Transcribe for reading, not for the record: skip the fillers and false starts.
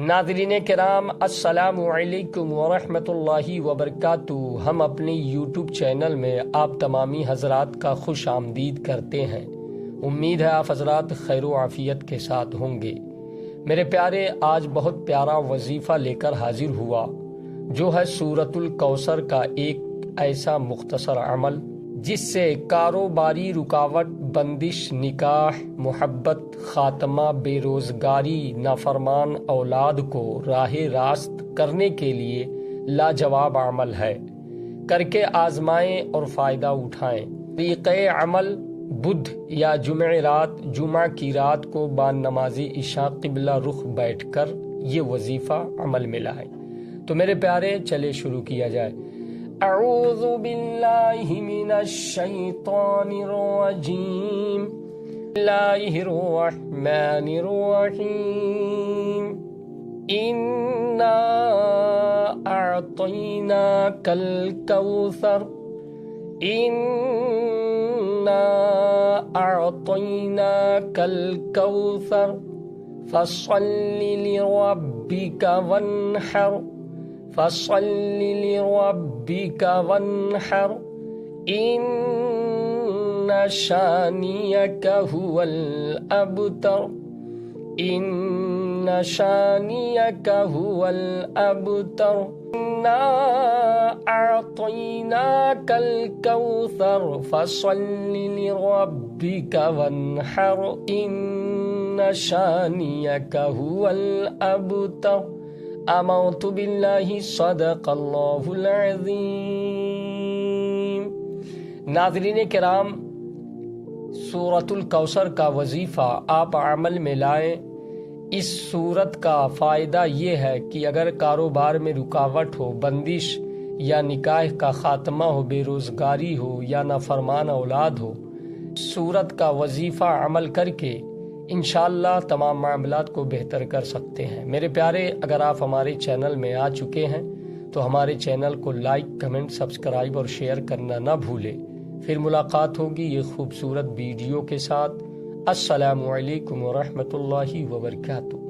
ناظرین کرام، السلام علیکم ورحمۃ اللہ وبرکاتہ۔ ہم اپنے یوٹیوب چینل میں آپ تمامی حضرات کا خوش آمدید کرتے ہیں۔ امید ہے آپ حضرات خیر و عافیت کے ساتھ ہوں گے۔ میرے پیارے، آج بہت پیارا وظیفہ لے کر حاضر ہوا، جو ہے سورۃ الکوثر کا ایک ایسا مختصر عمل جس سے کاروباری رکاوٹ، بندش، نکاح، محبت، خاتمہ، بے روزگاری، نافرمان اولاد کو راہ راست کرنے کے لیے لاجواب عمل ہے۔ کر کے آزمائیں اور فائدہ اٹھائیں۔ طریقۂ عمل: بدھ یا جمعہ کی رات کو بعد نماز عشاء قبلہ رخ بیٹھ کر یہ وظیفہ عمل میں لائیں۔ تو میرے پیارے، چلے شروع کیا جائے۔ اعوذ باللہ من الشیطان الرجیم، بسم اللہ الرحمن الرحیم۔ انا اعطیناک الکوثر، انا اعطیناک الکوثر فصل لربک وانحر، فصل لربک وانحر، ان شانئک هو الابتر، ان شانئک هو الابتر۔ انا اعطیناک الکوثر فصل لربک وانحر، ان شانئک هو الابتر۔ آمنت باللہ، صدق اللہ العظیم۔ ناظرین کرام، سورۃ الکوثر کا وظیفہ آپ عمل میں لائیں۔ اس سورت کا فائدہ یہ ہے کہ اگر کاروبار میں رکاوٹ ہو، بندش یا نکاح کا خاتمہ ہو، بے روزگاری ہو یا نافرمان اولاد ہو، سورت کا وظیفہ عمل کر کے انشاءاللہ تمام معاملات کو بہتر کر سکتے ہیں۔ میرے پیارے، اگر آپ ہمارے چینل میں آ چکے ہیں تو ہمارے چینل کو لائک، کمنٹ، سبسکرائب اور شیئر کرنا نہ بھولیں۔ پھر ملاقات ہوگی یہ خوبصورت ویڈیو کے ساتھ۔ السلام علیکم ورحمۃ اللہ وبرکاتہ۔